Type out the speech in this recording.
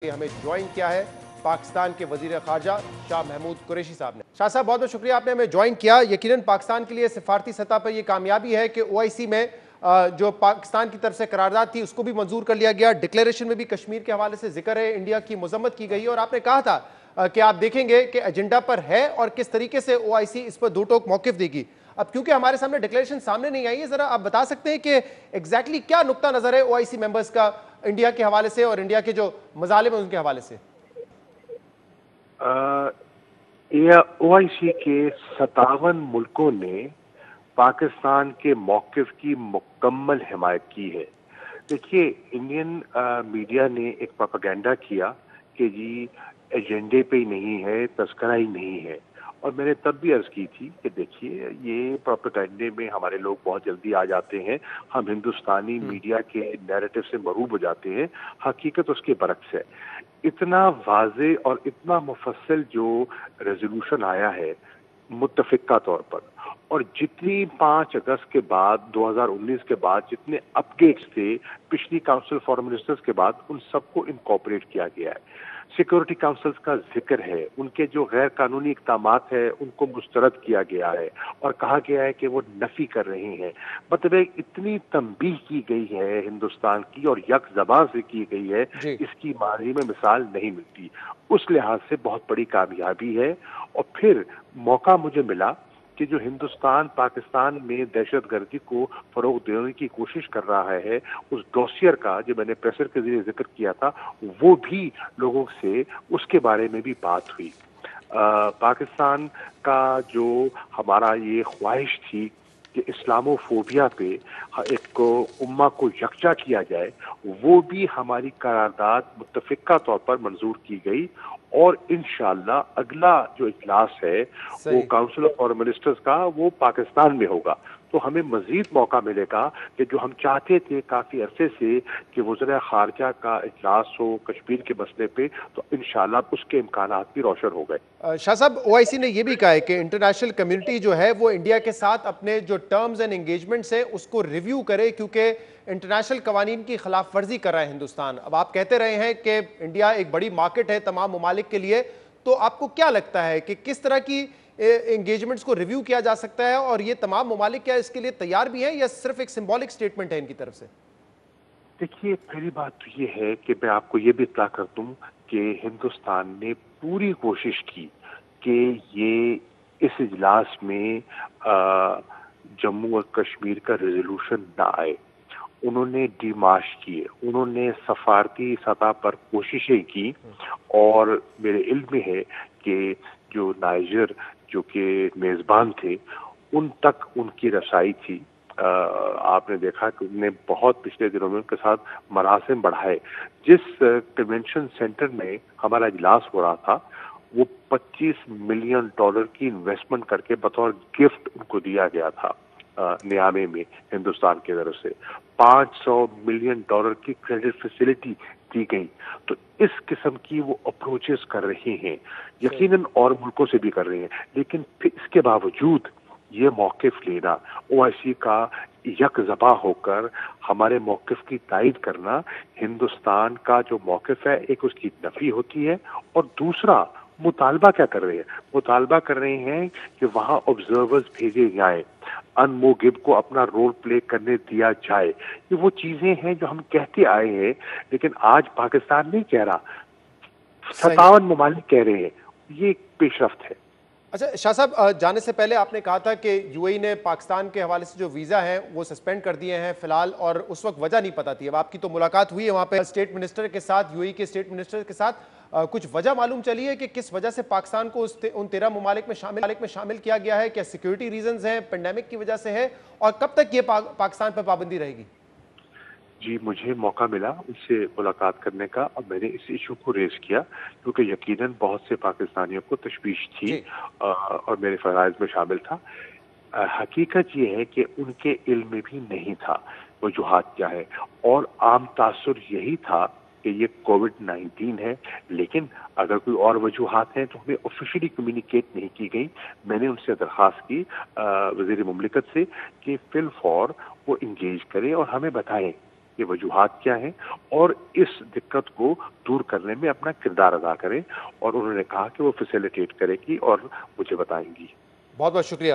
हमें ज्वाइन किया है पाकिस्तान के वजीर खारजा शाह महमूद कुरैशी साहब ने। शाह साहब बहुत बहुत शुक्रिया, आपने हमें ज्वाइन किया। यकीनन पाकिस्तान के लिए सिफारती सतह पर यह कामयाबी है कि ओआईसी में जो पाकिस्तान की तरफ से करारदाद थी उसको भी मंजूर कर लिया गया। डिक्लेरेशन में भी कश्मीर के हवाले से जिक्र है, इंडिया की मजम्मत की गई और आपने कहा था कि आप देखेंगे कि एजेंडा पर है और किस तरीके से ओआईसी इस पर दो टोक मौकिफ देगी। अब क्योंकि हमारे सामने डिक्लेरेशन सामने नहीं आई है, जरा आप बता सकते हैं कि एग्जैक्टली क्या नुक्ता नजर है ओआईसी मेंबर्स का इंडिया के हवाले से और इंडिया के जो मजालिम है उनके हवाले से? ओआईसी के 57 मुल्कों ने पाकिस्तान के मौक़िफ़ की मुकम्मल हिमायत की है। देखिए, इंडियन मीडिया ने एक प्रोपेगेंडा किया कि जी एजेंडे पे ही नहीं है, तस्करा ही नहीं है, और मैंने तब भी अर्ज की थी कि देखिए ये प्रोपेगेंडे में हमारे लोग बहुत जल्दी आ जाते हैं, हम हिंदुस्तानी मीडिया के नैरेटिव से मरूब हो जाते हैं। हकीकत उसके बरक्स है। इतना वाज़े और इतना मुफस्सल जो रेजोल्यूशन आया है मुत्तफ़िक़ा तौर पर, और जितनी 5 अगस्त के बाद 2019 के बाद जितने अपडेट्स थे पिछली काउंसिल फॉर मिनिस्टर्स के बाद, उन सबको इनकॉर्पोरेट किया गया है। सिक्योरिटी काउंसिल्स का जिक्र है, उनके जो गैर कानूनी इक़दामात है उनको मुस्तरद किया गया है और कहा गया है कि वो नफ़ी कर रहे हैं। मतलब इतनी तंबीह की गई है हिंदुस्तान की और यक ज़बान से की गई है, इसकी माजी में मिसाल नहीं मिलती। उस लिहाज से बहुत बड़ी कामयाबी है। और फिर मौका मुझे मिला कि जो हिंदुस्तान पाकिस्तान में दहशतगर्दी को फरोग देने की कोशिश कर रहा है, उस डॉसियर का जो मैंने प्रेसर के जरिए जिक्र किया था, वो भी लोगों से उसके बारे में भी बात हुई। पाकिस्तान का जो हमारा ये ख्वाहिश थी कि इस्लामोफोबिया पे एक उम्मा को यकजा किया जाए, वो भी हमारी करारदाद मुत्तफ़िक़ा तौर पर मंजूर की गई। और इंशाअल्लाह अगला जो इजलास है वो काउंसिल ऑफ फॉरेन मिनिस्टर्स का, वो पाकिस्तान में होगा। तो हमें मजीद मौका मिलेगा कि जो हम चाहते थे काफ़ी अरसे से कि वज़ीर ख़ारजा का इजलास हो कश्मीर के मसले पे, तो इंशाअल्लाह उसके इम्कानात भी रोशन हो गए। शाह साहब, ओआईसी ने यह भी कहा है कि इंटरनेशनल कम्युनिटी जो है वो इंडिया के साथ अपने जो टर्म्स एंड एंगेजमेंट्स है उसको रिव्यू करे, क्योंकि इंटरनेशनल कवानीन की खिलाफ वर्जी कर रहा है हिंदुस्तान। अब आप कहते रहे हैं कि इंडिया एक बड़ी मार्केट है तमाम ममालिक के लिए, तो आपको क्या लगता है कि किस तरह की एंगेजमेंट्स को रिव्यू किया जा सकता है और ये तमाम ममालिक क्या इसके लिए तैयार भी हैं या सिर्फ एक सिंबॉलिक स्टेटमेंट है इनकी तरफ से? देखिए, पहली बात तो ये है कि मैं आपको ये भी इत्तला कर दूं कि हिंदुस्तान ने पूरी कोशिश की कि ये इस इजलास में जम्मू और कश्मीर का रेजोल्यूशन ना आए। उन्होंने डिमाश किए, उन्होंने सफारती सतह पर कोशिशें की, और मेरे इल्म में है कि जो नाइजर जो कि मेज़बान थे उन तक उनकी रसाई थी। आपने देखा कि उन्होंने बहुत पिछले दिनों में उनके साथ मरासिम बढ़ाए। जिस कन्वेंशन सेंटर में हमारा इजलास हो रहा था, वो $25 मिलियन की इन्वेस्टमेंट करके बतौर गिफ्ट उनको दिया गया था नियामे में हिंदुस्तान की तरफ से। $500 मिलियन की क्रेडिट फैसिलिटी दी गई। तो इस किस्म की वो अप्रोचेस कर रहे हैं, यकीनन और मुल्कों से भी कर रहे हैं, लेकिन फिर इसके बावजूद ये मौक़िफ़ लेना, ओआईसी का यकज़बा होकर हमारे मौक़िफ़ की तायीद करना, हिंदुस्तान का जो मौक़िफ़ है एक उसकी नफ़ी होती है। और दूसरा, मुतालबा क्या कर रहे हैं? मुतालबा कर रहे हैं कि वहाँ ऑब्जर्वर्स भेजे जाएं, अनमोगिब को अपना रोल प्ले करने दिया जाए। ये वो चीज़ें हैं जो हम कहते आए हैं, लेकिन आज पाकिस्तान नहीं कह रहा, 57 ममालिक कह रहे हैं। ये पेशरफ्त है। अच्छा शाह साहब, जाने से पहले आपने कहा था कि यूएई ने पाकिस्तान के हवाले से जो वीज़ा है वो सस्पेंड कर दिए हैं फिलहाल, और उस वक्त वजह नहीं पता थी। अब आपकी तो मुलाकात हुई है वहाँ पे स्टेट मिनिस्टर के साथ, यूएई के स्टेट मिनिस्टर के साथ, कुछ वजह मालूम चली है कि किस वजह से पाकिस्तान को उन 13 ममालिक में शामिल किया गया है? क्या सिक्योरिटी रीजंस हैं, पेंडेमिक की वजह से है, और कब तक ये पाकिस्तान पर पाबंदी रहेगी? जी, मुझे मौका मिला उनसे मुलाकात करने का और मैंने इस इशू को रेज़ किया, क्योंकि यकीनन बहुत से पाकिस्तानियों को तशवीश थी और मेरे फ़राइज़ में शामिल था। हकीकत ये है कि उनके इल्म में भी नहीं था वजूहात क्या है, और आम तासुर यही था कि ये कोविड-19 है, लेकिन अगर कोई और वजूहात हैं तो हमें ऑफिशियली कम्युनिकेट नहीं की गई। मैंने उनसे दरख्वास्त की वज़ीर मुमलिकत से कि फिल फॉर वो इंगेज करें और हमें बताएं یہ وجوہات کیا ہیں اور اس دقت کو دور کرنے میں اپنا کردار ادا کریں، اور انہوں نے کہا کہ وہ فیسیلیٹیٹ کرے گی اور مجھے بتائیں گی۔ بہت بہت شکریہ۔